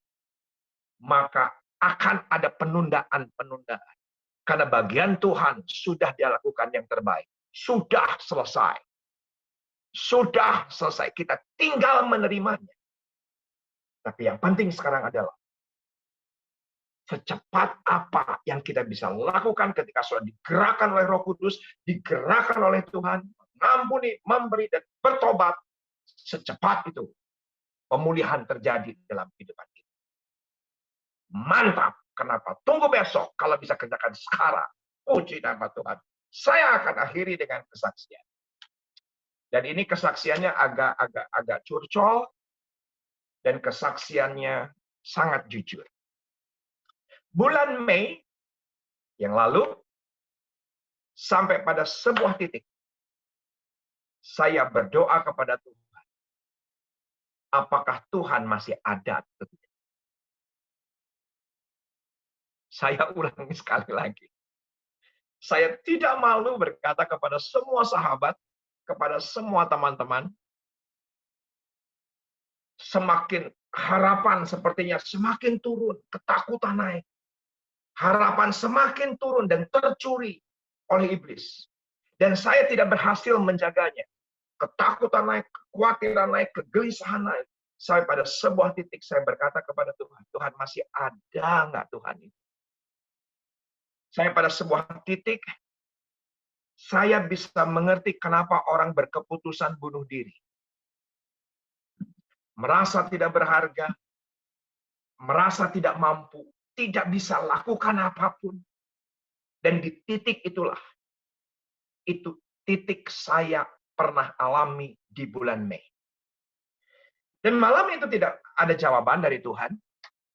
maka akan ada penundaan-penundaan. Karena bagian Tuhan sudah dilakukan yang terbaik. Sudah selesai. Sudah selesai. Kita tinggal menerimanya. Tapi yang penting sekarang adalah secepat apa yang kita bisa lakukan ketika sudah digerakkan oleh Roh Kudus, digerakkan oleh Tuhan, mengampuni, memberi, dan bertobat, secepat itu pemulihan terjadi dalam kehidupan kita. Mantap. Kenapa? Tunggu besok kalau bisa kerjakan sekarang. Puji nama Tuhan. Saya akan akhiri dengan kesaksian. Dan ini kesaksiannya agak curcol dan kesaksiannya sangat jujur. Bulan Mei yang lalu, sampai pada sebuah titik, saya berdoa kepada Tuhan. Apakah Tuhan masih ada? Saya ulangi sekali lagi. Saya tidak malu berkata kepada semua sahabat, kepada semua teman-teman, semakin harapan sepertinya semakin turun, ketakutan naik. Harapan semakin turun dan tercuri oleh iblis. Dan saya tidak berhasil menjaganya. Ketakutan naik, kekhawatiran naik, kegelisahan naik. Sampai pada sebuah titik saya berkata kepada Tuhan, Tuhan masih ada nggak Tuhan itu? Saya pada sebuah titik, saya bisa mengerti kenapa orang berkeputusan bunuh diri. Merasa tidak berharga, merasa tidak mampu, tidak bisa lakukan apapun. Dan di titik itulah, itu titik saya pernah alami di bulan Mei. Dan malam itu tidak ada jawaban dari Tuhan.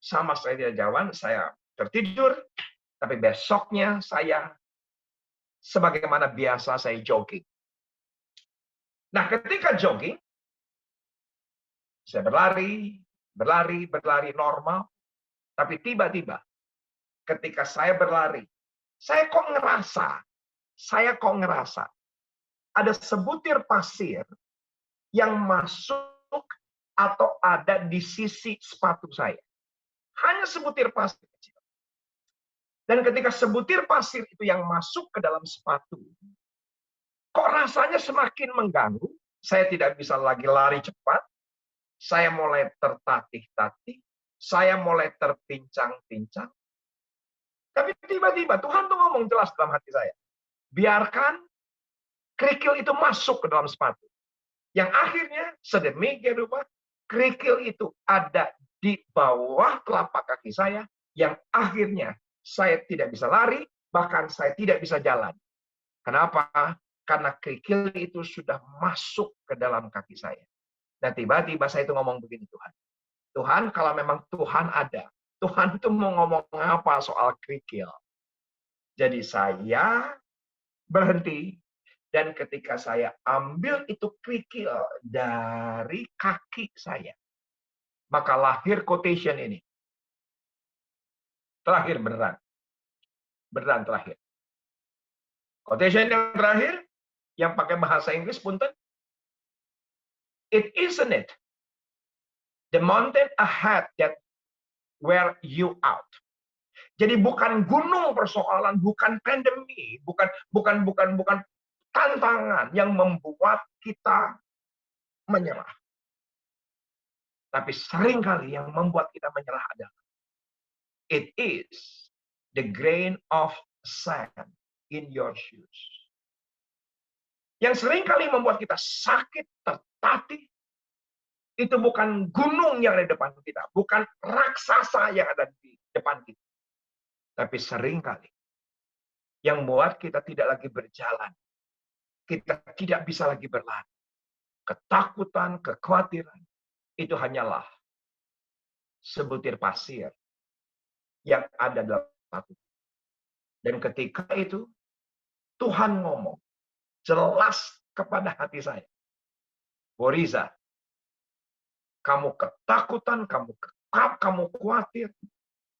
Sama sekali tidak jawaban, saya tertidur. Tapi besoknya saya, sebagaimana biasa saya jogging. Nah ketika jogging, saya berlari normal. Tapi tiba-tiba ketika saya berlari, saya kok ngerasa ada sebutir pasir yang masuk atau ada di sisi sepatu saya. Hanya sebutir pasir kecil. Dan ketika sebutir pasir itu yang masuk ke dalam sepatu, kok rasanya semakin mengganggu. Saya tidak bisa lagi lari cepat. Saya mulai tertatih-tatih. Saya mulai terpincang-pincang. Tapi tiba-tiba Tuhan tuh ngomong jelas dalam hati saya. Biarkan kerikil itu masuk ke dalam sepatu. Yang akhirnya sedemikian rupa kerikil itu ada di bawah telapak kaki saya. Yang akhirnya saya tidak bisa lari, bahkan saya tidak bisa jalan. Kenapa? Karena kerikil itu sudah masuk ke dalam kaki saya. Dan tiba-tiba saya itu ngomong begini, Tuhan. Tuhan, kalau memang Tuhan ada, Tuhan itu mau ngomong apa soal kerikil? Jadi saya berhenti. Dan ketika saya ambil itu kerikil dari kaki saya, maka lahir quotation ini. Terakhir beneran. Beneran terakhir. Quotation yang terakhir, yang pakai bahasa Inggris, punten. It isn't it the mountain ahead that wear you out. Jadi bukan gunung persoalan, bukan pandemi, bukan tantangan yang membuat kita menyerah. Tapi seringkali yang membuat kita menyerah adalah it is the grain of sand in your shoes. Yang seringkali membuat kita sakit, tertatih, itu bukan gunung yang ada di depan kita, bukan raksasa yang ada di depan kita. Tapi seringkali yang membuat kita tidak lagi berjalan, kita tidak bisa lagi berlari. Ketakutan, kekhawatiran, itu hanyalah sebutir pasir yang ada dalam hati. Dan ketika itu, Tuhan ngomong jelas kepada hati saya. Boriza, kamu ketakutan, kamu kekap, kamu khawatir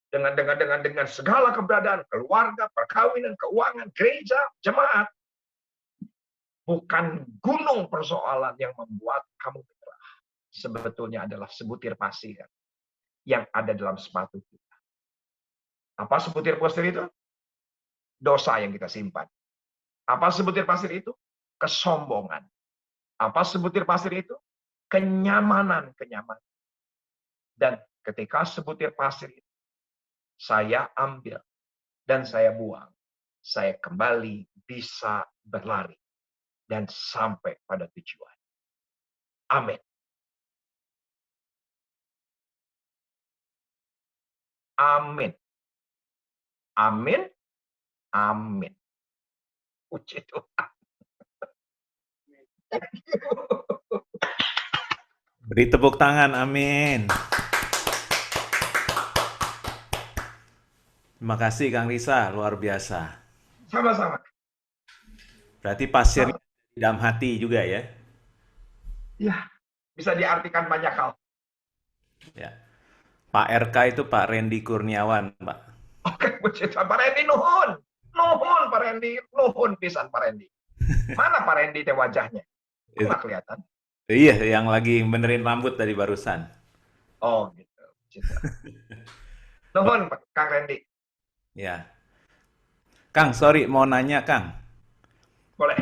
dengan segala keberadaan keluarga, perkawinan, keuangan, gereja, jemaat. Bukan gunung persoalan yang membuat kamu menyerah. Sebetulnya adalah sebutir pasir yang ada dalam sepatu kita. Apa sebutir pasir itu? Dosa yang kita simpan. Apa sebutir pasir itu? Kesombongan. Apa sebutir pasir itu? Kenyamanan. Dan ketika sebutir pasir itu saya ambil dan saya buang, saya kembali bisa berlari dan sampai pada tujuan. Amin. Amin. Amin. Amin. Puji Tuhan. Beri tepuk tangan, amin. Terima kasih Kang Risa, luar biasa. Sama-sama. Berarti pasirnya di dalam hati juga ya? Ya, bisa diartikan banyak hal. Ya. Pak RK itu Pak Randy Kurniawan, Pak. Oke, puji Tuhan. Pak Randy, nuhun. Nuhun, Pak Randy. Nuhun pisan, Pak Randy. Mana Pak Randy teh wajahnya? Nggak kelihatan. Iya, yang lagi benerin rambut tadi barusan. Oh, gitu. Nuhun, Kang Randy. Ya. Kang, sorry mau nanya, Kang. Boleh.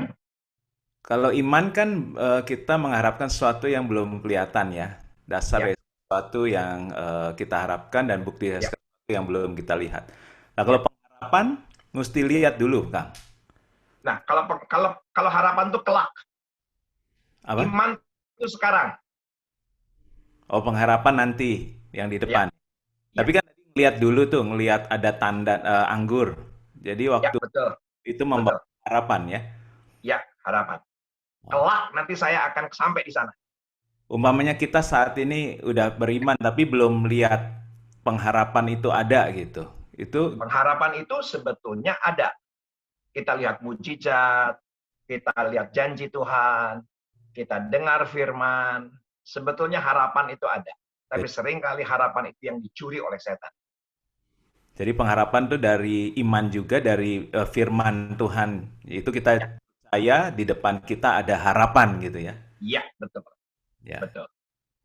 Kalau iman kan kita mengharapkan sesuatu yang belum kelihatan ya. Dasar Ya. sesuatu yang kita harapkan dan bukti Ya. sesuatu yang belum kita lihat. Nah, kalau pengharapan mesti lihat dulu, Kang. Nah, kalau harapan itu kelak. Apa? Iman itu sekarang. Oh, pengharapan nanti yang di depan. Ya. Tapi kan tadi ngelihat dulu tuh, ngelihat ada tanda anggur. Jadi waktu betul. itu membawa harapan ya. Ya, harapan. Kelak nanti saya akan sampai di sana. Umpamanya kita saat ini udah beriman tapi belum lihat pengharapan itu ada gitu. Itu Pengharapan itu sebetulnya ada. Kita lihat mujizat, kita lihat janji Tuhan, kita dengar firman. Sebetulnya harapan itu ada. Tapi seringkali harapan itu yang dicuri oleh setan. jadi pengharapan tuh dari iman juga, dari firman Tuhan. Itu kita percaya di depan kita ada harapan gitu ya. Iya, betul. Ya. Betul.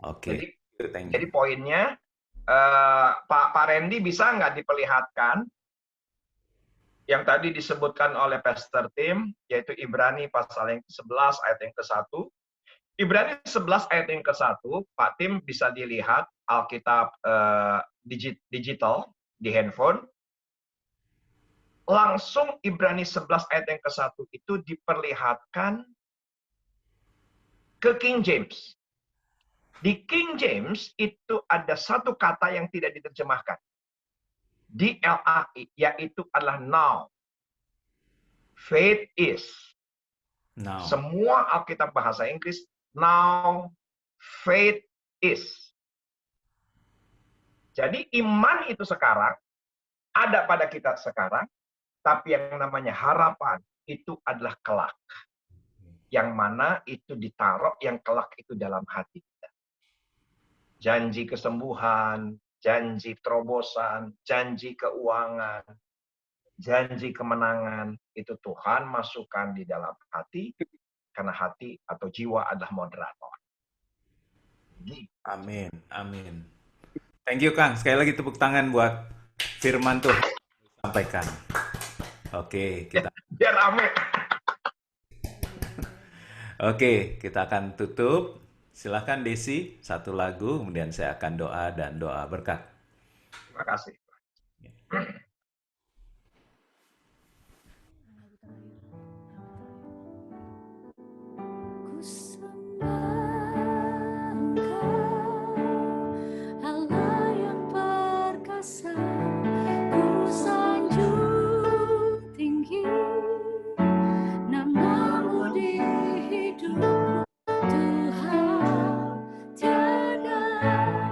Oke. Jadi Thank jadi you. poinnya, Pak Randy bisa nggak diperlihatkan yang tadi disebutkan oleh Pastor Tim, yaitu Ibrani pasal yang ke-11 ayat yang ke-1. Ibrani 11 ayat yang ke-1, Pak Tim bisa dilihat Alkitab digital di handphone. Langsung Ibrani 11 ayat yang ke-1 itu diperlihatkan ke King James. Di King James itu ada satu kata yang tidak diterjemahkan. DLAI, yaitu adalah now. Faith is. Now. Semua Alkitab bahasa Inggris, now faith is. Jadi iman itu sekarang, ada pada kita sekarang, tapi yang namanya harapan itu adalah kelak. Yang mana itu ditaruh, yang kelak itu dalam hati kita. Janji kesembuhan, janji terobosan, janji keuangan, janji kemenangan, itu Tuhan masukkan di dalam hati, karena hati atau jiwa adalah moderator. Amin. Amin. Thank you, Kang. Sekali lagi tepuk tangan buat firman Tuhan yang disampaikan. Oke, Ya, biar rame. kita akan tutup. Silakan Desi, satu lagu, kemudian saya akan doa dan doa berkat. Terima kasih. Ku sembah Engkau, Allah yang perkasa, ku sanjung tinggi namamu di hidupku, Tuhan, tiada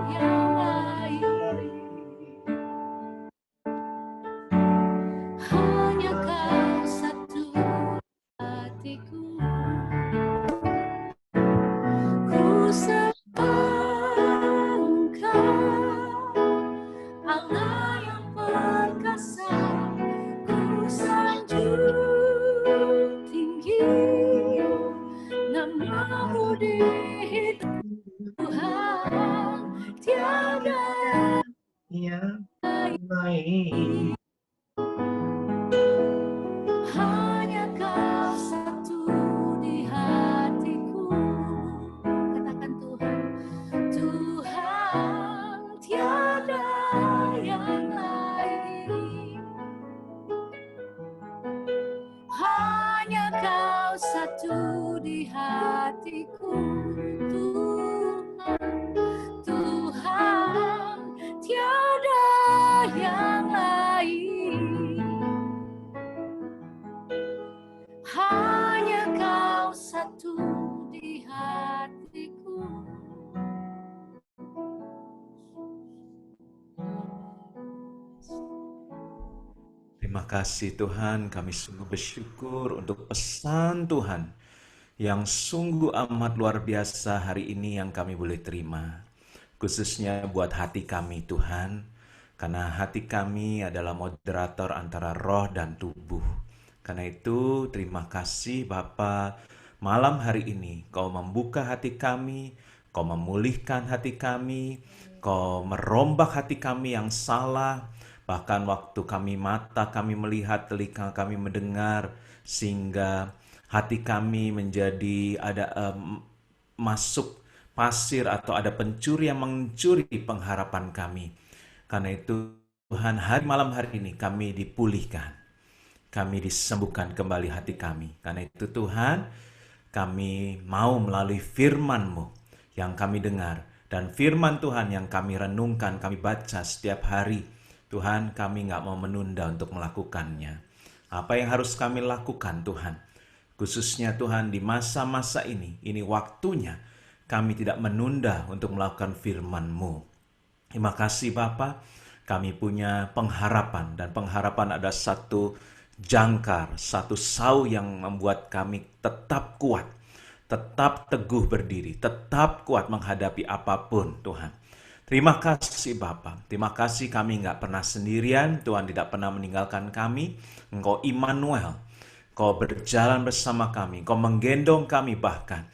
yang lain. Hanya Kau satu hatiku. Ku sembah Engkau, Allah yang perkasa, ku sanjung tinggi namamu di hidup, Tuhan, tiada Yang lain. hanya Kau satu di hatiku. Katakan Tuhan, Tuhan, tiada yang lain. Hanya Kau satu di hatiku, Tuhan, Tuhan, tiada yang lain. Hanya Kau satu di hatiku. Terima kasih Tuhan, kami sungguh bersyukur untuk pesan Tuhan yang sungguh amat luar biasa hari ini yang kami boleh terima. Khususnya buat hati kami Tuhan, karena hati kami adalah moderator antara roh dan tubuh. Karena itu terima kasih Bapa, malam hari ini Kau membuka hati kami, Kau memulihkan hati kami, Kau merombak hati kami yang salah, bahkan waktu kami mata kami melihat, telinga kami mendengar, sehingga hati kami menjadi ada masuk pasir atau ada pencuri yang mencuri pengharapan kami. Karena itu Tuhan, malam hari ini kami dipulihkan. Kami disembuhkan kembali hati kami. Karena itu Tuhan, kami mau melalui firman-Mu yang kami dengar. Dan firman Tuhan yang kami renungkan, kami baca setiap hari. Tuhan, kami nggak mau menunda untuk melakukannya. Apa yang harus kami lakukan Tuhan? Khususnya Tuhan di masa-masa ini waktunya kami tidak menunda untuk melakukan firman-Mu. Terima kasih Bapa, kami punya pengharapan dan pengharapan ada satu jangkar, satu sau yang membuat kami tetap kuat, tetap teguh berdiri, tetap kuat menghadapi apapun Tuhan. Terima kasih Bapa, terima kasih kami nggak pernah sendirian, Tuhan tidak pernah meninggalkan kami, Engkau Immanuel, Kau berjalan bersama kami, Kau menggendong kami bahkan,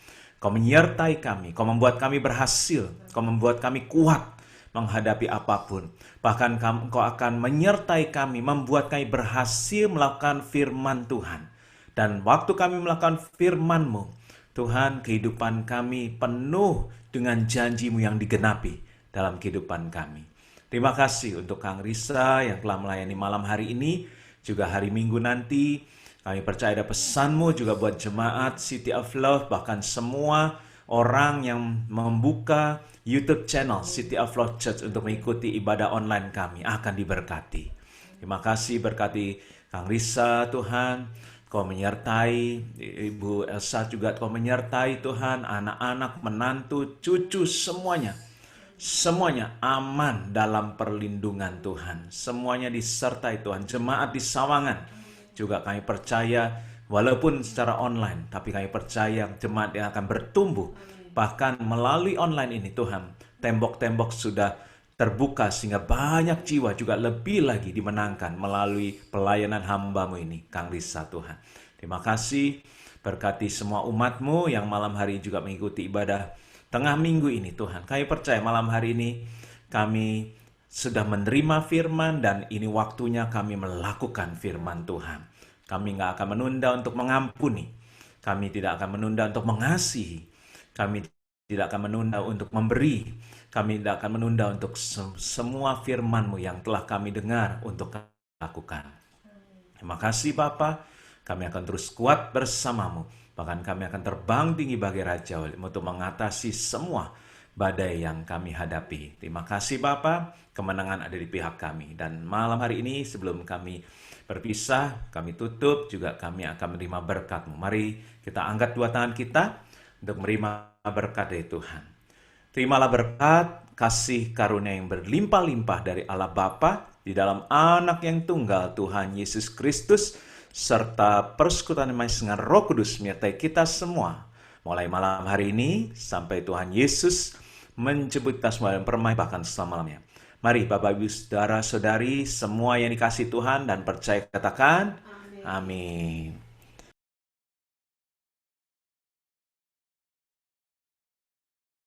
Kau menyertai kami, Kau membuat kami berhasil, Kau membuat kami kuat menghadapi apapun. Bahkan Kau akan menyertai kami, membuat kami berhasil melakukan firman Tuhan. Dan waktu kami melakukan firman-Mu, Tuhan, kehidupan kami penuh dengan janji-Mu yang digenapi dalam kehidupan kami. Terima kasih untuk Kang Risa yang telah melayani malam hari ini, juga hari Minggu nanti. Kami percaya ada pesan-Mu juga buat jemaat City of Love, bahkan semua orang yang membuka YouTube channel City of Love Church untuk mengikuti ibadah online kami akan diberkati. Terima kasih, berkati Kang Risa Tuhan. Kau menyertai Ibu Elsa juga, Kau menyertai Tuhan, anak-anak, menantu, cucu, semuanya aman dalam perlindungan Tuhan. Semuanya disertai Tuhan. Jemaat di Sawangan juga kami percaya, walaupun secara online, tapi kami percaya jemaat yang akan bertumbuh. Bahkan melalui online ini Tuhan, tembok-tembok sudah terbuka sehingga banyak jiwa juga lebih lagi dimenangkan melalui pelayanan hamba-Mu ini, Kang Risa Tuhan. Terima kasih, berkati semua umat-Mu yang malam hari juga mengikuti ibadah tengah minggu ini Tuhan. Kami percaya malam hari ini kami sudah menerima firman dan ini waktunya kami melakukan firman Tuhan. Kami nggak akan menunda untuk mengampuni. Kami tidak akan menunda untuk mengasihi. Kami tidak akan menunda untuk memberi. Kami tidak akan menunda untuk semua firman-Mu yang telah kami dengar untuk lakukan. Terima kasih Bapa. Kami akan terus kuat bersama-Mu. Bahkan kami akan terbang tinggi bagai Raja untuk mengatasi semua badai yang kami hadapi. Terima kasih Bapa, kemenangan ada di pihak kami. Dan malam hari ini sebelum kami berpisah, kami tutup, juga kami akan menerima berkat-Mu. Mari kita angkat dua tangan kita untuk menerima berkat dari Tuhan. Terimalah berkat, kasih karunia yang berlimpah-limpah dari Allah Bapa di dalam Anak yang tunggal Tuhan Yesus Kristus, serta persekutuan dengan Roh Kudus menyertai kita semua, mulai malam hari ini sampai Tuhan Yesus menjemput kita semua dan permai bahkan selama-lamanya. Mari Bapak Ibu Saudara-saudari semua yang dikasihi Tuhan dan percaya katakan amin.